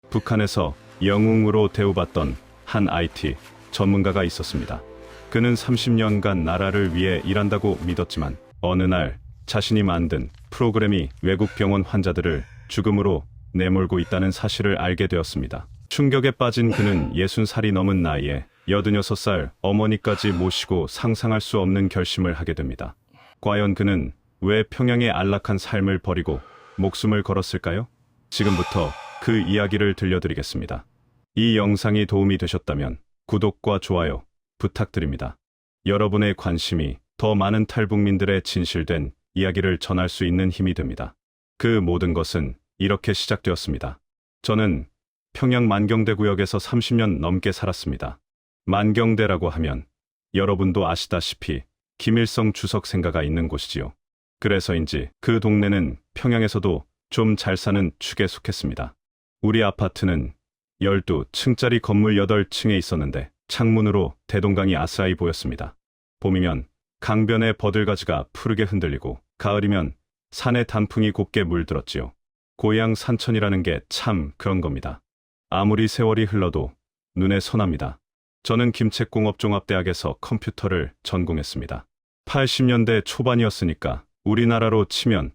북한에서 영웅으로 대우받던 한 IT 전문가가 있었습니다. 그는 30년간 나라를 위해 일한다고 믿었지만 어느 날 자신이 만든 프로그램이 외국 병원 환자들을 죽음으로 내몰고 있다는 사실을 알게 되었습니다. 충격에 빠진 그는 60살이 넘은 나이에 86살 어머니까지 모시고 상상할 수 없는 결심을 하게 됩니다. 과연 그는 왜 평양의 안락한 삶을 버리고 목숨을 걸었을까요? 지금부터 그 이야기를 들려드리겠습니다. 이 영상이 도움이 되셨다면 구독과 좋아요 부탁드립니다. 여러분의 관심이 더 많은 탈북민들의 진실된 이야기를 전할 수 있는 힘이 됩니다. 그 모든 것은 이렇게 시작되었습니다. 저는 평양 만경대 구역에서 30년 넘게 살았습니다. 만경대라고 하면 여러분도 아시다시피 김일성 주석 생가가 있는 곳이지요. 그래서인지 그 동네는 평양에서도 좀 잘 사는 축에 속했습니다. 우리 아파트는 12층짜리 건물 8층에 있었는데 창문으로 대동강이 아스라이 보였습니다. 봄이면 강변의 버들가지가 푸르게 흔들리고 가을이면 산의 단풍이 곱게 물들었지요. 고향 산천이라는 게 참 그런 겁니다. 아무리 세월이 흘러도 눈에 선합니다. 저는 김책공업종합대학에서 컴퓨터를 전공했습니다. 80년대 초반이었으니까 우리나라로 치면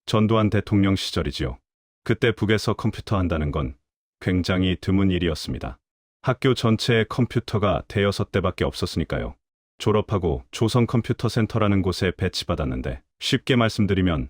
전두환 대통령 시절이지요. 그때 북에서 컴퓨터 한다는 건 굉장히 드문 일이었습니다. 학교 전체에 컴퓨터가 대여섯 대밖에 없었으니까요. 졸업하고 조선컴퓨터센터라는 곳에 배치받았는데 쉽게 말씀드리면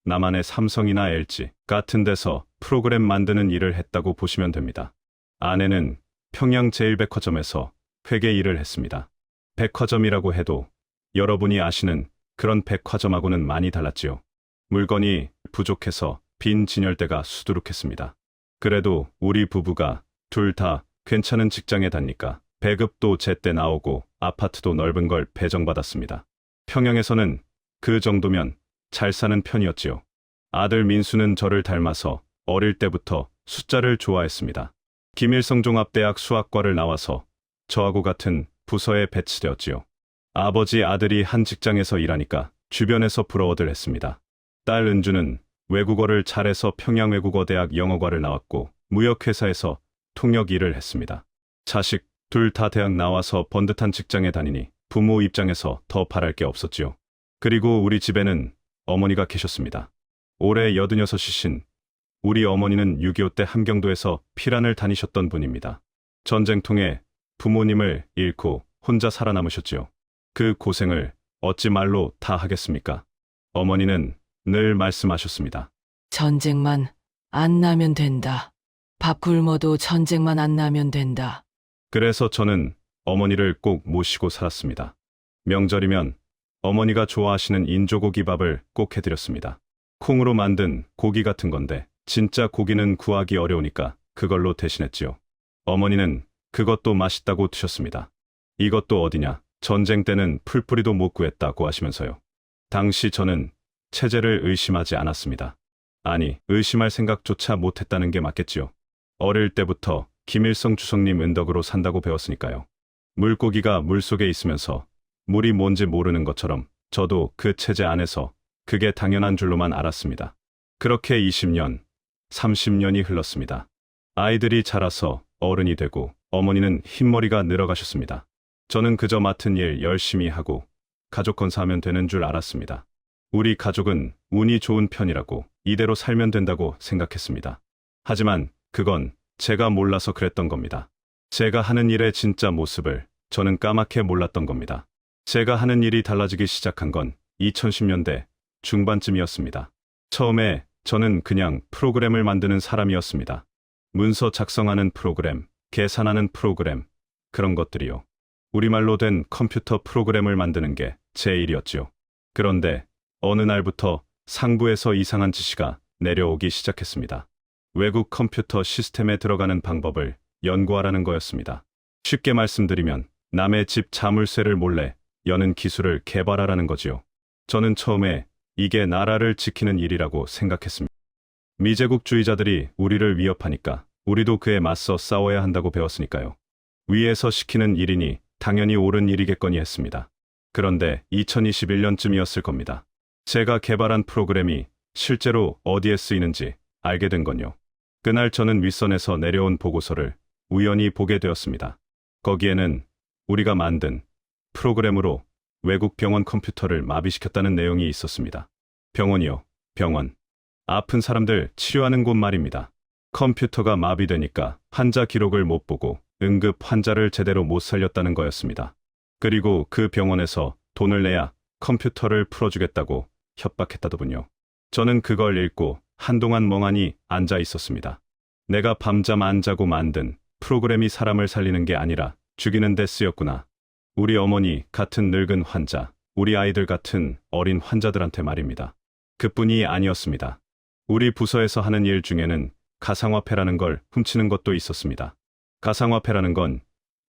남한의 삼성이나 LG 같은 데서 프로그램 만드는 일을 했다고 보시면 됩니다. 아내는 평양 제1백화점에서 회계 일을 했습니다. 백화점이라고 해도 여러분이 아시는 그런 백화점하고는 많이 달랐지요. 물건이 부족해서 빈 진열대가 수두룩했습니다. 그래도 우리 부부가 둘 다 괜찮은 직장에 다니까 배급도 제때 나오고 아파트도 넓은 걸 배정받았습니다. 평양에서는 그 정도면 잘 사는 편이었지요. 아들 민수는 저를 닮아서 어릴 때부터 숫자를 좋아했습니다. 김일성 종합대학 수학과를 나와서 저하고 같은 부서에 배치되었지요. 아버지 아들이 한 직장에서 일하니까 주변에서 부러워들 했습니다. 딸 은주는 외국어를 잘해서 평양외국어대학 영어과를 나왔고 무역회사에서 통역 일을 했습니다. 자식 둘 다 대학 나와서 번듯한 직장에 다니니 부모 입장에서 더 바랄 게 없었지요. 그리고 우리 집에는 어머니가 계셨습니다. 올해 86이신 우리 어머니는 6.25 때 함경도에서 피란을 다니셨던 분입니다. 전쟁통에 부모님을 잃고 혼자 살아남으셨지요. 그 고생을 어찌 말로 다 하겠습니까? 어머니는 늘 말씀하셨습니다. 전쟁만 안 나면 된다. 밥 굶어도 전쟁만 안 나면 된다. 그래서 저는 어머니를 꼭 모시고 살았습니다. 명절이면 어머니가 좋아하시는 인조고기밥을 꼭 해드렸습니다. 콩으로 만든 고기 같은 건데 진짜 고기는 구하기 어려우니까 그걸로 대신했지요. 어머니는 그것도 맛있다고 드셨습니다. 이것도 어디냐, 전쟁 때는 풀뿌리도 못 구했다고 하시면서요. 당시 저는 체제를 의심하지 않았습니다. 아니, 의심할 생각조차 못했다는 게 맞겠지요. 어릴 때부터 김일성 주석님 은덕으로 산다고 배웠으니까요. 물고기가 물속에 있으면서 물이 뭔지 모르는 것처럼 저도 그 체제 안에서 그게 당연한 줄로만 알았습니다. 그렇게 20년, 30년이 흘렀습니다. 아이들이 자라서 어른이 되고 어머니는 흰머리가 늘어가셨습니다. 저는 그저 맡은 일 열심히 하고 가족 건사하면 되는 줄 알았습니다. 우리 가족은 운이 좋은 편이라고 이대로 살면 된다고 생각했습니다. 하지만 그건 제가 몰라서 그랬던 겁니다. 제가 하는 일의 진짜 모습을 저는 까맣게 몰랐던 겁니다. 제가 하는 일이 달라지기 시작한 건 2010년대 중반쯤이었습니다. 처음에 저는 그냥 프로그램을 만드는 사람이었습니다. 문서 작성하는 프로그램, 계산하는 프로그램, 그런 것들이요. 우리말로 된 컴퓨터 프로그램을 만드는 게 제 일이었지요. 그런데 어느 날부터 상부에서 이상한 지시가 내려오기 시작했습니다. 외국 컴퓨터 시스템에 들어가는 방법을 연구하라는 거였습니다. 쉽게 말씀드리면 남의 집 자물쇠를 몰래 여는 기술을 개발하라는 거지요. 저는 처음에 이게 나라를 지키는 일이라고 생각했습니다. 미제국주의자들이 우리를 위협하니까 우리도 그에 맞서 싸워야 한다고 배웠으니까요. 위에서 시키는 일이니 당연히 옳은 일이겠거니 했습니다. 그런데 2021년쯤이었을 겁니다. 제가 개발한 프로그램이 실제로 어디에 쓰이는지 알게 된 건요. 그날 저는 윗선에서 내려온 보고서를 우연히 보게 되었습니다. 거기에는 우리가 만든 프로그램으로 외국 병원 컴퓨터를 마비시켰다는 내용이 있었습니다. 병원이요, 병원. 아픈 사람들 치료하는 곳 말입니다. 컴퓨터가 마비되니까 환자 기록을 못 보고 응급 환자를 제대로 못 살렸다는 거였습니다. 그리고 그 병원에서 돈을 내야 컴퓨터를 풀어주겠다고 협박했다더군요. 저는 그걸 읽고 한동안 멍하니 앉아 있었습니다. 내가 밤잠 안 자고 만든 프로그램이 사람을 살리는 게 아니라 죽이는 데 쓰였구나. 우리 어머니 같은 늙은 환자, 우리 아이들 같은 어린 환자들한테 말입니다. 그뿐이 아니었습니다. 우리 부서에서 하는 일 중에는 가상화폐라는 걸 훔치는 것도 있었습니다. 가상화폐라는 건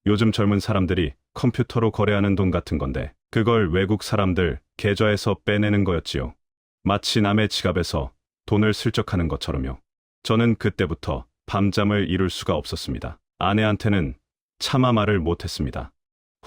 요즘 젊은 사람들이 컴퓨터로 거래하는 돈 같은 건데 그걸 외국 사람들 계좌에서 빼내는 거였지요. 마치 남의 지갑에서 돈을 슬쩍하는 것처럼요. 저는 그때부터 밤잠을 이룰 수가 없었습니다. 아내한테는 차마 말을 못했습니다.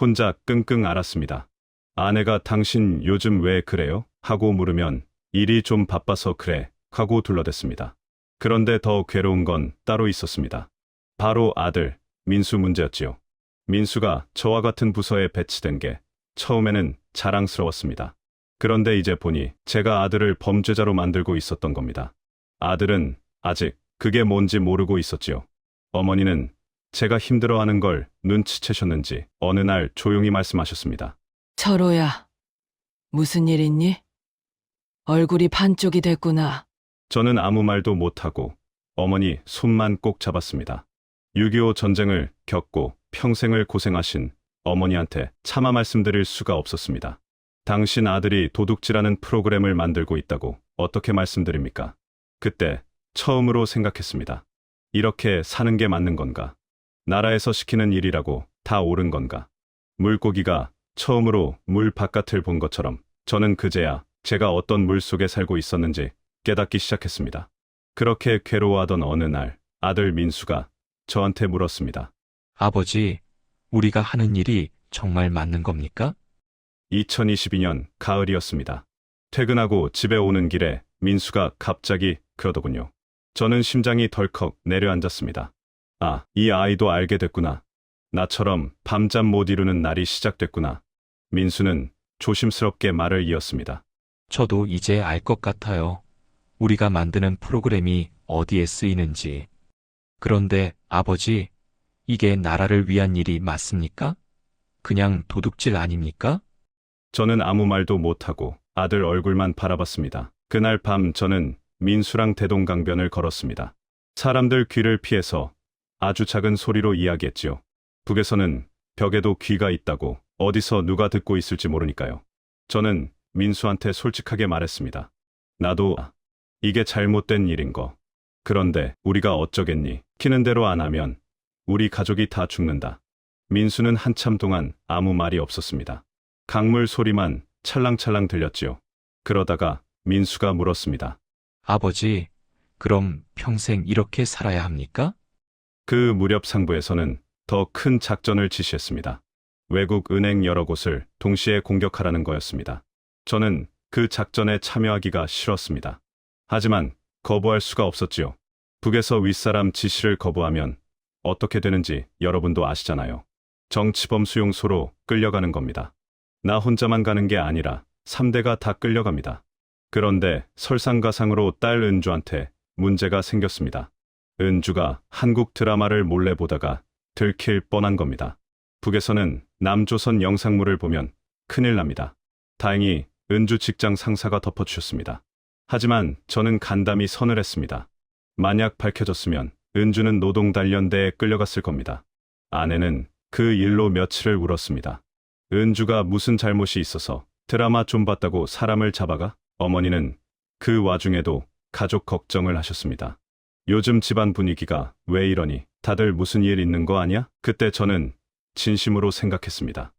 혼자 끙끙 앓았습니다. 아내가 당신 요즘 왜 그래요? 하고 물으면 일이 좀 바빠서 그래 하고 둘러댔습니다. 그런데 더 괴로운 건 따로 있었습니다. 바로 아들 민수 문제였지요. 민수가 저와 같은 부서에 배치된 게 처음에는 자랑스러웠습니다. 그런데 이제 보니 제가 아들을 범죄자로 만들고 있었던 겁니다. 아들은 아직 그게 뭔지 모르고 있었지요. 어머니는 제가 힘들어하는 걸 눈치채셨는지 어느 날 조용히 말씀하셨습니다. 철호야, 무슨 일 있니? 얼굴이 반쪽이 됐구나. 저는 아무 말도 못하고 어머니 손만 꼭 잡았습니다. 6.25 전쟁을 겪고 평생을 고생하신 어머니한테 차마 말씀드릴 수가 없었습니다. 당신 아들이 도둑질하는 프로그램을 만들고 있다고 어떻게 말씀드립니까? 그때 처음으로 생각했습니다. 이렇게 사는 게 맞는 건가? 나라에서 시키는 일이라고 다 옳은 건가? 물고기가 처음으로 물 바깥을 본 것처럼 저는 그제야 제가 어떤 물 속에 살고 있었는지 깨닫기 시작했습니다. 그렇게 괴로워하던 어느 날 아들 민수가 저한테 물었습니다. 아버지, 우리가 하는 일이 정말 맞는 겁니까? 2022년 가을이었습니다. 퇴근하고 집에 오는 길에 민수가 갑자기 그러더군요. 저는 심장이 덜컥 내려앉았습니다. 아, 이 아이도 알게 됐구나. 나처럼 밤잠 못 이루는 날이 시작됐구나. 민수는 조심스럽게 말을 이었습니다. 저도 이제 알 것 같아요. 우리가 만드는 프로그램이 어디에 쓰이는지. 그런데 아버지, 이게 나라를 위한 일이 맞습니까? 그냥 도둑질 아닙니까? 저는 아무 말도 못하고 아들 얼굴만 바라봤습니다. 그날 밤 저는 민수랑 대동강변을 걸었습니다. 사람들 귀를 피해서 아주 작은 소리로 이야기했지요. 북에서는 벽에도 귀가 있다고 어디서 누가 듣고 있을지 모르니까요. 저는 민수한테 솔직하게 말했습니다. 나도 이게 잘못된 일인 거. 그런데 우리가 어쩌겠니? 시키는 대로 안 하면 우리 가족이 다 죽는다. 민수는 한참 동안 아무 말이 없었습니다. 강물 소리만 찰랑찰랑 들렸지요. 그러다가 민수가 물었습니다. 아버지, 그럼 평생 이렇게 살아야 합니까? 그 무렵 상부에서는 더 큰 작전을 지시했습니다. 외국 은행 여러 곳을 동시에 공격하라는 거였습니다. 저는 그 작전에 참여하기가 싫었습니다. 하지만 거부할 수가 없었지요. 북에서 윗사람 지시를 거부하면 어떻게 되는지 여러분도 아시잖아요. 정치범 수용소로 끌려가는 겁니다. 나 혼자만 가는 게 아니라 3대가 다 끌려갑니다. 그런데 설상가상으로 딸 은주한테 문제가 생겼습니다. 은주가 한국 드라마를 몰래 보다가 들킬 뻔한 겁니다. 북에서는 남조선 영상물을 보면 큰일 납니다. 다행히 은주 직장 상사가 덮어주셨습니다. 하지만 저는 간담이 선을 했습니다. 만약 밝혀졌으면 은주는 노동단련대에 끌려갔을 겁니다. 아내는 그 일로 며칠을 울었습니다. 은주가 무슨 잘못이 있어서 드라마 좀 봤다고 사람을 잡아가? 어머니는 그 와중에도 가족 걱정을 하셨습니다. 요즘 집안 분위기가 왜 이러니? 다들 무슨 일 있는 거 아니야? 그때 저는 진심으로 생각했습니다.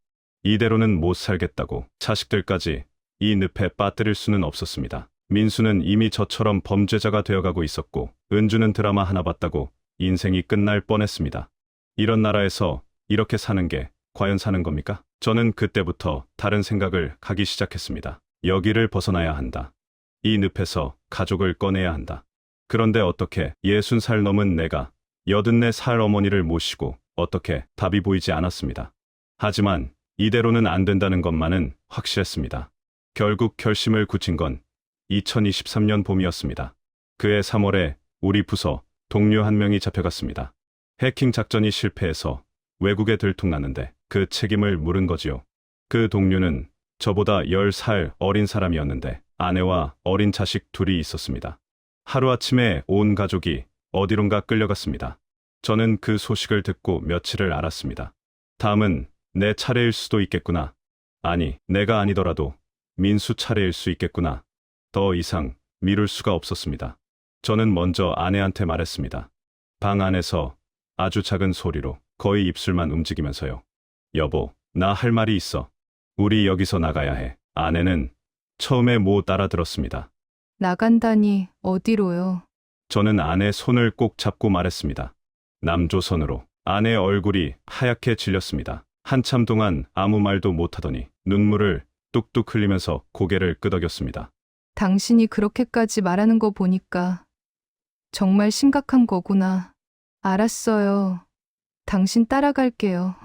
이대로는 못 살겠다고. 자식들까지 이 늪에 빠뜨릴 수는 없었습니다. 민수는 이미 저처럼 범죄자가 되어가고 있었고 은주는 드라마 하나 봤다고 인생이 끝날 뻔했습니다. 이런 나라에서 이렇게 사는 게 과연 사는 겁니까? 저는 그때부터 다른 생각을 하기 시작했습니다. 여기를 벗어나야 한다. 이 늪에서 가족을 꺼내야 한다. 그런데 어떻게 60살 넘은 내가 84살 어머니를 모시고 어떻게 답이 보이지 않았습니다. 하지만 이대로는 안 된다는 것만은 확실했습니다. 결국 결심을 굳힌 건 2023년 봄이었습니다. 그해 3월에 우리 부서 동료 한 명이 잡혀갔습니다. 해킹 작전이 실패해서 외국에 들통났는데 그 책임을 물은 거지요. 그 동료는 저보다 10살 어린 사람이었는데 아내와 어린 자식 둘이 있었습니다. 하루아침에 온 가족이 어디론가 끌려갔습니다. 저는 그 소식을 듣고 며칠을 알았습니다. 다음은 내 차례일 수도 있겠구나. 아니, 내가 아니더라도 민수 차례일 수 있겠구나. 더 이상 미룰 수가 없었습니다. 저는 먼저 아내한테 말했습니다. 방 안에서 아주 작은 소리로 거의 입술만 움직이면서요. 여보, 나 할 말이 있어. 우리 여기서 나가야 해. 아내는 처음에 못 알아들었습니다. 나간다니 어디로요? 저는 아내 손을 꼭 잡고 말했습니다. 남조선으로. 아내 얼굴이 하얗게 질렸습니다. 한참 동안 아무 말도 못하더니 눈물을 뚝뚝 흘리면서 고개를 끄덕였습니다. 당신이 그렇게까지 말하는 거 보니까 정말 심각한 거구나. 알았어요. 당신 따라갈게요.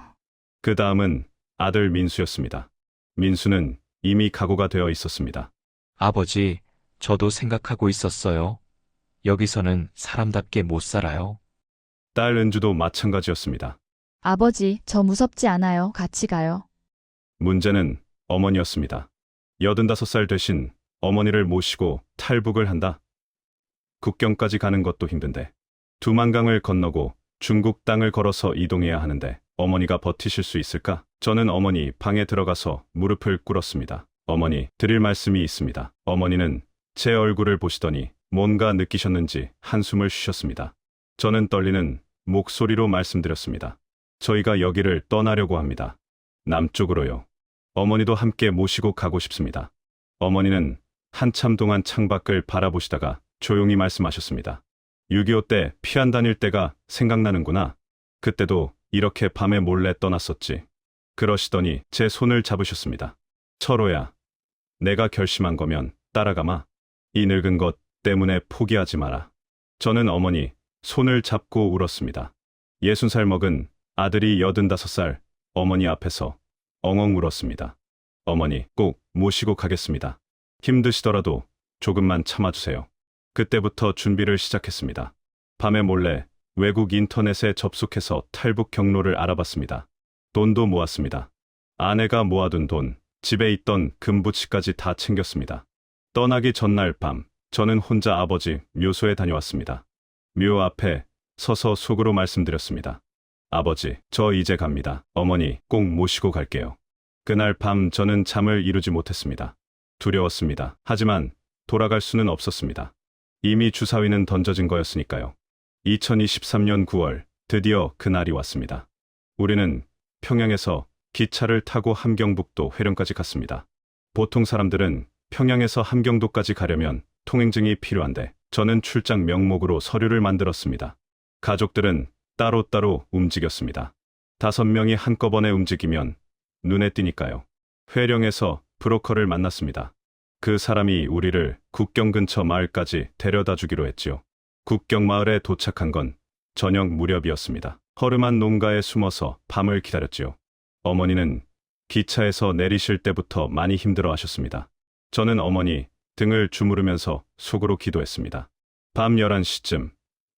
그 다음은 아들 민수였습니다. 민수는 이미 각오가 되어 있었습니다. 아버지, 저도 생각하고 있었어요. 여기서는 사람답게 못 살아요. 딸 은주도 마찬가지였습니다. 아버지, 저 무섭지 않아요. 같이 가요. 문제는 어머니였습니다. 85살 되신 어머니를 모시고 탈북을 한다. 국경까지 가는 것도 힘든데 두만강을 건너고 중국 땅을 걸어서 이동해야 하는데 어머니가 버티실 수 있을까? 저는 어머니 방에 들어가서 무릎을 꿇었습니다. 어머니, 드릴 말씀이 있습니다. 어머니는 제 얼굴을 보시더니 뭔가 느끼셨는지 한숨을 쉬셨습니다. 저는 떨리는 목소리로 말씀드렸습니다. 저희가 여기를 떠나려고 합니다. 남쪽으로요. 어머니도 함께 모시고 가고 싶습니다. 어머니는 한참 동안 창밖을 바라보시다가 조용히 말씀하셨습니다. 6.25 때 피안 다닐 때가 생각나는구나. 그때도 이렇게 밤에 몰래 떠났었지. 그러시더니 제 손을 잡으셨습니다. 철호야, 내가 결심한 거면 따라가마. 이 늙은 것 때문에 포기하지 마라. 저는 어머니 손을 잡고 울었습니다. 60살 먹은 아들이 85살 어머니 앞에서 엉엉 울었습니다. 어머니, 꼭 모시고 가겠습니다. 힘드시더라도 조금만 참아주세요. 그때부터 준비를 시작했습니다. 밤에 몰래 외국 인터넷에 접속해서 탈북 경로를 알아봤습니다. 돈도 모았습니다. 아내가 모아둔 돈, 집에 있던 금부치까지 다 챙겼습니다. 떠나기 전날 밤, 저는 혼자 아버지 묘소에 다녀왔습니다. 묘 앞에 서서 속으로 말씀드렸습니다. 아버지, 저 이제 갑니다. 어머니, 꼭 모시고 갈게요. 그날 밤 저는 잠을 이루지 못했습니다. 두려웠습니다. 하지만 돌아갈 수는 없었습니다. 이미 주사위는 던져진 거였으니까요. 2023년 9월, 드디어 그날이 왔습니다. 우리는 평양에서 기차를 타고 함경북도 회령까지 갔습니다. 보통 사람들은 평양에서 함경도까지 가려면 통행증이 필요한데 저는 출장 명목으로 서류를 만들었습니다. 가족들은 따로따로 움직였습니다. 5명이 한꺼번에 움직이면 눈에 띄니까요. 회령에서 브로커를 만났습니다. 그 사람이 우리를 국경 근처 마을까지 데려다 주기로 했지요. 국경 마을에 도착한 건 저녁 무렵이었습니다. 허름한 농가에 숨어서 밤을 기다렸지요. 어머니는 기차에서 내리실 때부터 많이 힘들어 하셨습니다. 저는 어머니 등을 주무르면서 속으로 기도했습니다. 밤 11시쯤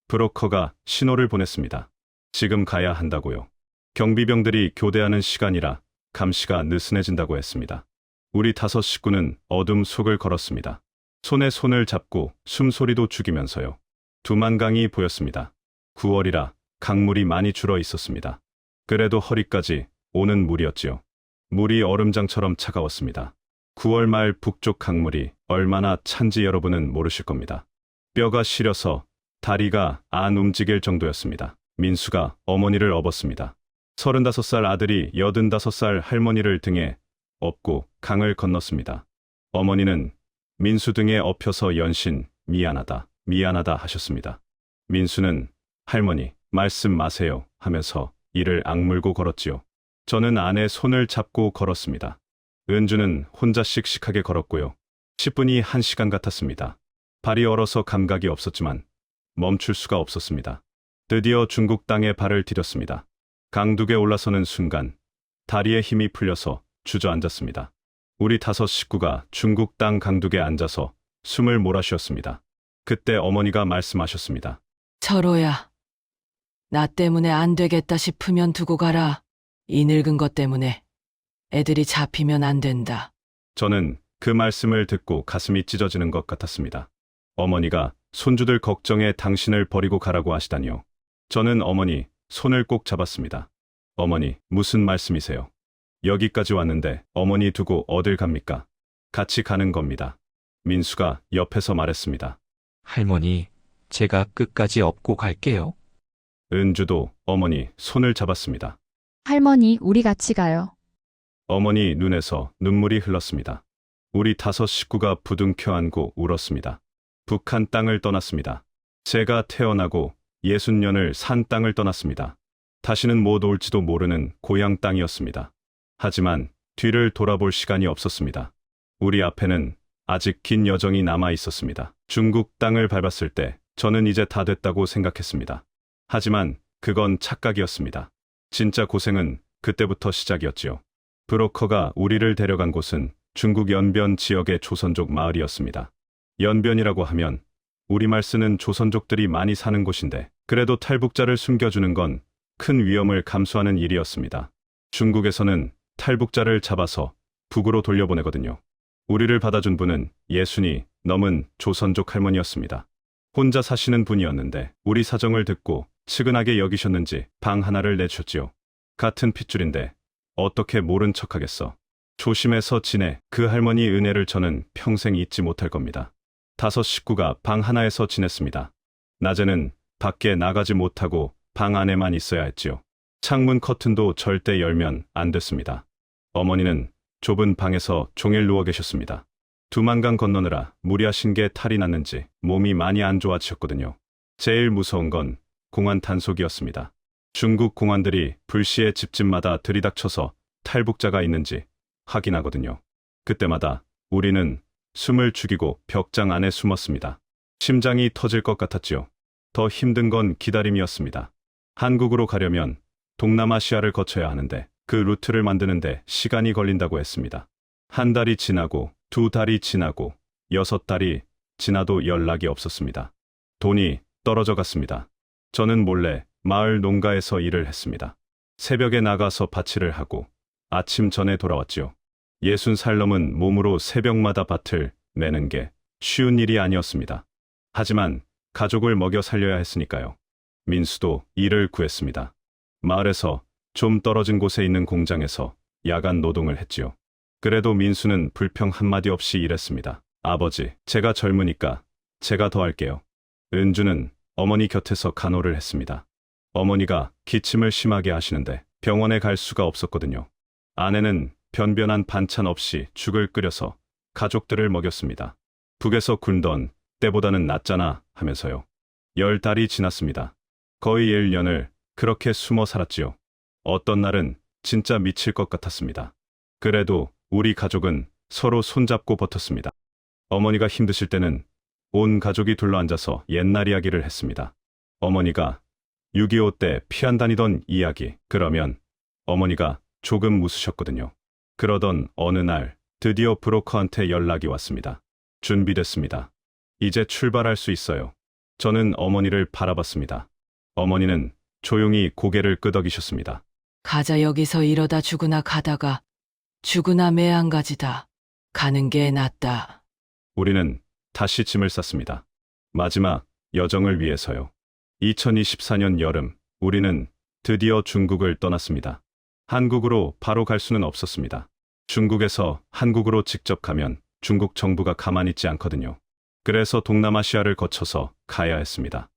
브로커가 신호를 보냈습니다. 지금 가야 한다고요. 경비병들이 교대하는 시간이라 감시가 느슨해진다고 했습니다. 우리 5 식구는 어둠 속을 걸었습니다. 손에 손을 잡고 숨소리도 죽이면서요. 두만강이 보였습니다. 9월이라 강물이 많이 줄어 있었습니다. 그래도 허리까지 오는 물이었지요. 물이 얼음장처럼 차가웠습니다. 9월 말 북쪽 강물이 얼마나 찬지 여러분은 모르실 겁니다. 뼈가 시려서 다리가 안 움직일 정도였습니다. 민수가 어머니를 업었습니다. 35살 아들이 85살 할머니를 등에 업고 강을 건넜습니다. 어머니는 민수 등에 엎혀서 연신 미안하다, 미안하다 하셨습니다. 민수는 할머니, 말씀 마세요 하면서 이를 악물고 걸었지요. 저는 아내 손을 잡고 걸었습니다. 은주는 혼자 씩씩하게 걸었고요. 10분이 1시간 같았습니다. 발이 얼어서 감각이 없었지만 멈출 수가 없었습니다. 드디어 중국 땅에 발을 디뎠습니다. 강둑에 올라서는 순간 다리에 힘이 풀려서 주저앉았습니다. 우리 5 식구가 중국 땅 강둑에 앉아서 숨을 몰아쉬었습니다. 그때 어머니가 말씀하셨습니다. 철호야, 나 때문에 안 되겠다 싶으면 두고 가라. 이 늙은 것 때문에 애들이 잡히면 안 된다. 저는 그 말씀을 듣고 가슴이 찢어지는 것 같았습니다. 어머니가 손주들 걱정에 당신을 버리고 가라고 하시다니요. 저는 어머니 손을 꼭 잡았습니다. 어머니, 무슨 말씀이세요? 여기까지 왔는데 어머니 두고 어딜 갑니까? 같이 가는 겁니다. 민수가 옆에서 말했습니다. 할머니, 제가 끝까지 업고 갈게요. 은주도 어머니 손을 잡았습니다. 할머니, 우리 같이 가요. 어머니 눈에서 눈물이 흘렀습니다. 우리 5 식구가 부둥켜 안고 울었습니다. 북한 땅을 떠났습니다. 제가 태어나고 60년을 산 땅을 떠났습니다. 다시는 못 올지도 모르는 고향 땅이었습니다. 하지만 뒤를 돌아볼 시간이 없었습니다. 우리 앞에는 아직 긴 여정이 남아 있었습니다. 중국 땅을 밟았을 때 저는 이제 다 됐다고 생각했습니다. 하지만 그건 착각이었습니다. 진짜 고생은 그때부터 시작이었지요. 브로커가 우리를 데려간 곳은 중국 연변 지역의 조선족 마을이었습니다. 연변이라고 하면 우리말 쓰는 조선족들이 많이 사는 곳인데 그래도 탈북자를 숨겨주는 건 큰 위험을 감수하는 일이었습니다. 중국에서는 탈북자를 잡아서 북으로 돌려보내거든요. 우리를 받아준 분은 60이 넘은 조선족 할머니였습니다. 혼자 사시는 분이었는데 우리 사정을 듣고 측은하게 여기셨는지 방 하나를 내주셨지요. 같은 핏줄인데 어떻게 모른 척하겠어. 조심해서 지내. 그 할머니 은혜를 저는 평생 잊지 못할 겁니다. 5 식구가 방 하나에서 지냈습니다. 낮에는 밖에 나가지 못하고 방 안에만 있어야 했지요. 창문 커튼도 절대 열면 안 됐습니다. 어머니는 좁은 방에서 종일 누워 계셨습니다. 두만강 건너느라 무리하신 게 탈이 났는지 몸이 많이 안 좋아지셨거든요. 제일 무서운 건 공안 단속이었습니다. 중국 공안들이 불시에 집집마다 들이닥쳐서 탈북자가 있는지 확인하거든요. 그때마다 우리는 숨을 죽이고 벽장 안에 숨었습니다. 심장이 터질 것 같았지요. 더 힘든 건 기다림이었습니다. 한국으로 가려면 동남아시아를 거쳐야 하는데 그 루트를 만드는데 시간이 걸린다고 했습니다. 1달이 지나고 2달이 지나고 6달이 지나도 연락이 없었습니다. 돈이 떨어져 갔습니다. 저는 몰래 마을 농가에서 일을 했습니다. 새벽에 나가서 밭일을 하고 아침 전에 돌아왔지요. 60살 넘은 몸으로 새벽마다 밭을 매는 게 쉬운 일이 아니었습니다. 하지만 가족을 먹여 살려야 했으니까요. 민수도 일을 구했습니다. 마을에서 좀 떨어진 곳에 있는 공장에서 야간 노동을 했지요. 그래도 민수는 불평 한마디 없이 일했습니다. 아버지, 제가 젊으니까 제가 더 할게요. 은주는 어머니 곁에서 간호를 했습니다. 어머니가 기침을 심하게 하시는데 병원에 갈 수가 없었거든요. 아내는 변변한 반찬 없이 죽을 끓여서 가족들을 먹였습니다. 북에서 굴던 때보다는 낫잖아 하면서요. 10달이 지났습니다. 거의 1년을 그렇게 숨어 살았지요. 어떤 날은 진짜 미칠 것 같았습니다. 그래도 우리 가족은 서로 손잡고 버텼습니다. 어머니가 힘드실 때는 온 가족이 둘러앉아서 옛날 이야기를 했습니다. 어머니가 6.25 때 피안 다니던 이야기, 그러면 어머니가 조금 웃으셨거든요. 그러던 어느 날 드디어 브로커한테 연락이 왔습니다. 준비됐습니다. 이제 출발할 수 있어요. 저는 어머니를 바라봤습니다. 어머니는 조용히 고개를 끄덕이셨습니다. 가자. 여기서 이러다 죽으나 가다가 죽으나 매한가지다. 가는 게 낫다. 우리는 다시 짐을 쌌습니다. 마지막 여정을 위해서요. 2024년 여름, 우리는 드디어 중국을 떠났습니다. 한국으로 바로 갈 수는 없었습니다. 중국에서 한국으로 직접 가면 중국 정부가 가만히 있지 않거든요. 그래서 동남아시아를 거쳐서 가야 했습니다.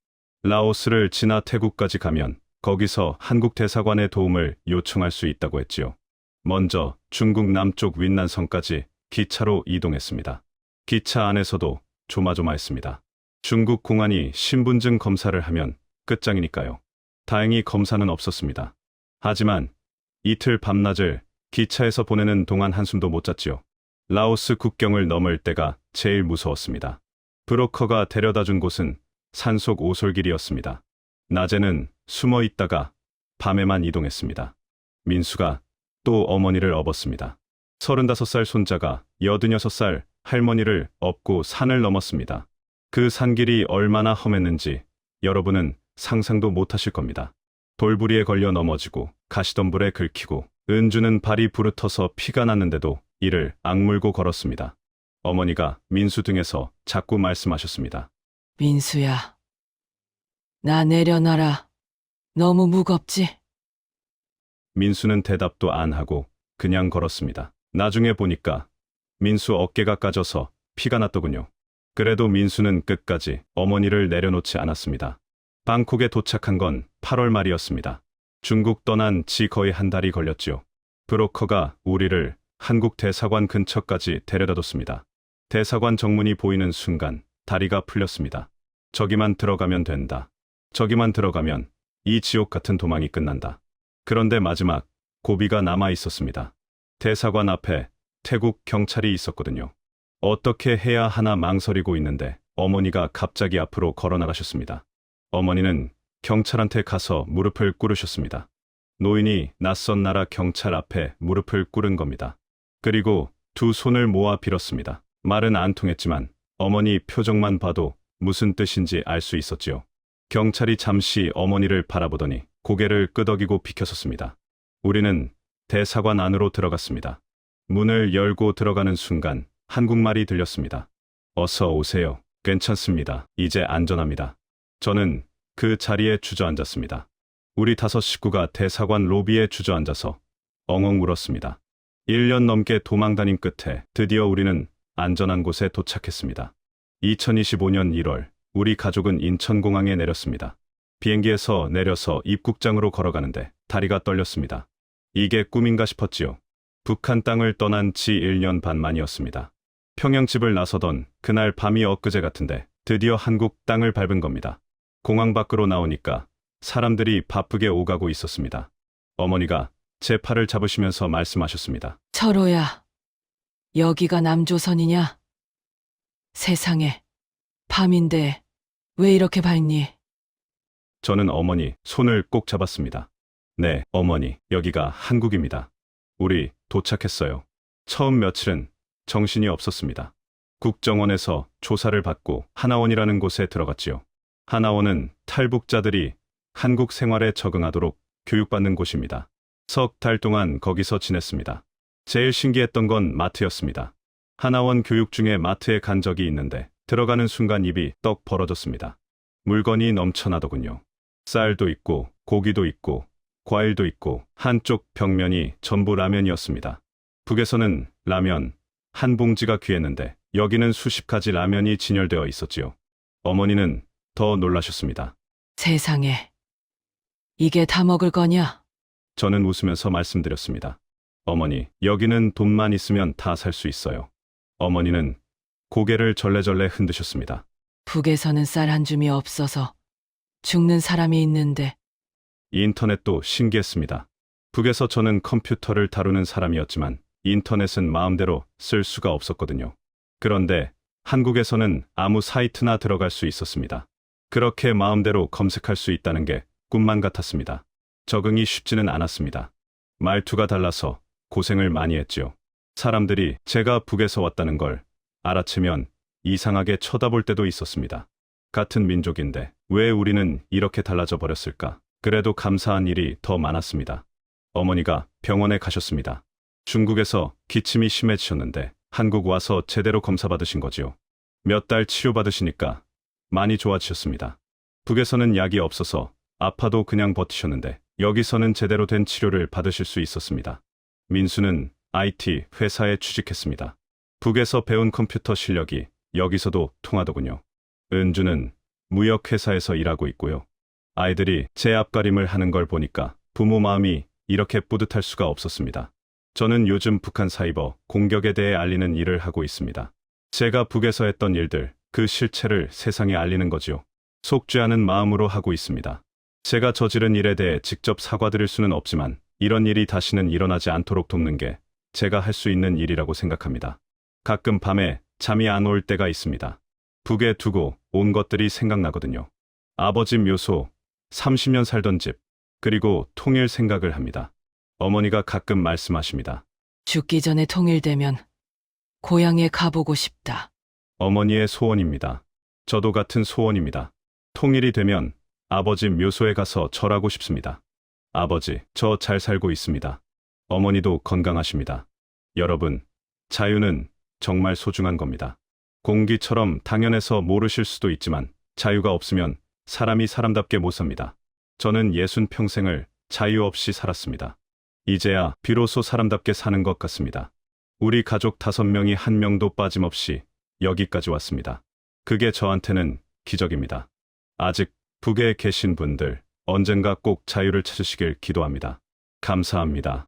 라오스를 지나 태국까지 가면 거기서 한국 대사관의 도움을 요청할 수 있다고 했지요. 먼저 중국 남쪽 윈난성까지 기차로 이동했습니다. 기차 안에서도 조마조마했습니다. 중국 공안이 신분증 검사를 하면 끝장이니까요. 다행히 검사는 없었습니다. 하지만 이틀 밤낮을 기차에서 보내는 동안 한숨도 못 잤지요. 라오스 국경을 넘을 때가 제일 무서웠습니다. 브로커가 데려다준 곳은 산속 오솔길이었습니다. 낮에는 숨어 있다가 밤에만 이동했습니다. 민수가 또 어머니를 업었습니다. 35살 손자가 86살 할머니를 업고 산을 넘었습니다. 그 산길이 얼마나 험했는지 여러분은 상상도 못하실 겁니다. 돌부리에 걸려 넘어지고 가시덤불에 긁히고 은주는 발이 부르터서 피가 났는데도 이를 악물고 걸었습니다. 어머니가 민수 등에서 자꾸 말씀하셨습니다. 민수야, 나 내려놔라. 너무 무겁지? 민수는 대답도 안 하고 그냥 걸었습니다. 나중에 보니까 민수 어깨가 까져서 피가 났더군요. 그래도 민수는 끝까지 어머니를 내려놓지 않았습니다. 방콕에 도착한 건 8월 말이었습니다. 중국 떠난 지 거의 한 달이 걸렸지요. 브로커가 우리를 한국 대사관 근처까지 데려다뒀습니다. 대사관 정문이 보이는 순간 다리가 풀렸습니다. 저기만 들어가면 된다. 저기만 들어가면 이 지옥 같은 도망이 끝난다. 그런데 마지막 고비가 남아 있었습니다. 대사관 앞에 태국 경찰이 있었거든요. 어떻게 해야 하나 망설이고 있는데 어머니가 갑자기 앞으로 걸어 나가셨습니다. 어머니는 경찰한테 가서 무릎을 꿇으셨습니다. 노인이 낯선 나라 경찰 앞에 무릎을 꿇은 겁니다. 그리고 두 손을 모아 빌었습니다. 말은 안 통했지만 어머니 표정만 봐도 무슨 뜻인지 알 수 있었지요. 경찰이 잠시 어머니를 바라보더니 고개를 끄덕이고 비켜섰습니다. 우리는 대사관 안으로 들어갔습니다. 문을 열고 들어가는 순간 한국말이 들렸습니다. 어서 오세요. 괜찮습니다. 이제 안전합니다. 저는 그 자리에 주저앉았습니다. 우리 5 식구가 대사관 로비에 주저앉아서 엉엉 울었습니다. 1년 넘게 도망다닌 끝에 드디어 우리는 안전한 곳에 도착했습니다. 2025년 1월 우리 가족은 인천공항에 내렸습니다. 비행기에서 내려서 입국장으로 걸어가는데 다리가 떨렸습니다. 이게 꿈인가 싶었지요. 북한 땅을 떠난 지 1년 반 만이었습니다. 평양집을 나서던 그날 밤이 엊그제 같은데 드디어 한국 땅을 밟은 겁니다. 공항 밖으로 나오니까 사람들이 바쁘게 오가고 있었습니다. 어머니가 제 팔을 잡으시면서 말씀하셨습니다. 철호야, 여기가 남조선이냐? 세상에, 밤인데 왜 이렇게 밝니? 저는 어머니 손을 꼭 잡았습니다. 네, 어머니, 여기가 한국입니다. 우리 도착했어요. 처음 며칠은 정신이 없었습니다. 국정원에서 조사를 받고 하나원이라는 곳에 들어갔지요. 하나원은 탈북자들이 한국 생활에 적응하도록 교육받는 곳입니다. 석 달 동안 거기서 지냈습니다. 제일 신기했던 건 마트였습니다. 하나원 교육 중에 마트에 간 적이 있는데 들어가는 순간 입이 떡 벌어졌습니다. 물건이 넘쳐나더군요. 쌀도 있고 고기도 있고 과일도 있고 한쪽 벽면이 전부 라면이었습니다. 북에서는 라면 한 봉지가 귀했는데 여기는 수십 가지 라면이 진열되어 있었지요. 어머니는 더 놀라셨습니다. 세상에, 이게 다 먹을 거냐? 저는 웃으면서 말씀드렸습니다. 어머니, 여기는 돈만 있으면 다 살 수 있어요. 어머니는 고개를 절레절레 흔드셨습니다. 북에서는 쌀 한 줌이 없어서 죽는 사람이 있는데 인터넷도 신기했습니다. 북에서 저는 컴퓨터를 다루는 사람이었지만 인터넷은 마음대로 쓸 수가 없었거든요. 그런데 한국에서는 아무 사이트나 들어갈 수 있었습니다. 그렇게 마음대로 검색할 수 있다는 게 꿈만 같았습니다. 적응이 쉽지는 않았습니다. 말투가 달라서 고생을 많이 했지요. 사람들이 제가 북에서 왔다는 걸 알아채면 이상하게 쳐다볼 때도 있었습니다. 같은 민족인데 왜 우리는 이렇게 달라져 버렸을까? 그래도 감사한 일이 더 많았습니다. 어머니가 병원에 가셨습니다. 중국에서 기침이 심해지셨는데 한국 와서 제대로 검사받으신 거지요. 몇 달 치료받으시니까 많이 좋아지셨습니다. 북에서는 약이 없어서 아파도 그냥 버티셨는데 여기서는 제대로 된 치료를 받으실 수 있었습니다. 민수는 IT 회사에 취직했습니다. 북에서 배운 컴퓨터 실력이 여기서도 통하더군요. 은주는 무역회사에서 일하고 있고요. 아이들이 제 앞가림을 하는 걸 보니까 부모 마음이 이렇게 뿌듯할 수가 없었습니다. 저는 요즘 북한 사이버 공격에 대해 알리는 일을 하고 있습니다. 제가 북에서 했던 일들, 그 실체를 세상에 알리는 거지요. 속죄 하는 마음으로 하고 있습니다. 제가 저지른 일에 대해 직접 사과드릴 수는 없지만 이런 일이 다시는 일어나지 않도록 돕는 게 제가 할 수 있는 일이라고 생각합니다. 가끔 밤에 잠이 안 올 때가 있습니다. 북에 두고 온 것들이 생각나거든요. 아버지 묘소, 30년 살던 집, 그리고 통일 생각을 합니다. 어머니가 가끔 말씀하십니다. 죽기 전에 통일되면 고향에 가보고 싶다. 어머니의 소원입니다. 저도 같은 소원입니다. 통일이 되면 아버지 묘소에 가서 절하고 싶습니다. 아버지, 저 잘 살고 있습니다. 어머니도 건강하십니다. 여러분, 자유는 정말 소중한 겁니다. 공기처럼 당연해서 모르실 수도 있지만 자유가 없으면 사람이 사람답게 못 삽니다. 저는 60평생을 자유 없이 살았습니다. 이제야 비로소 사람답게 사는 것 같습니다. 우리 가족 5명이 한 명도 빠짐없이 여기까지 왔습니다. 그게 저한테는 기적입니다. 아직 북에 계신 분들, 언젠가 꼭 자유를 찾으시길 기도합니다. 감사합니다.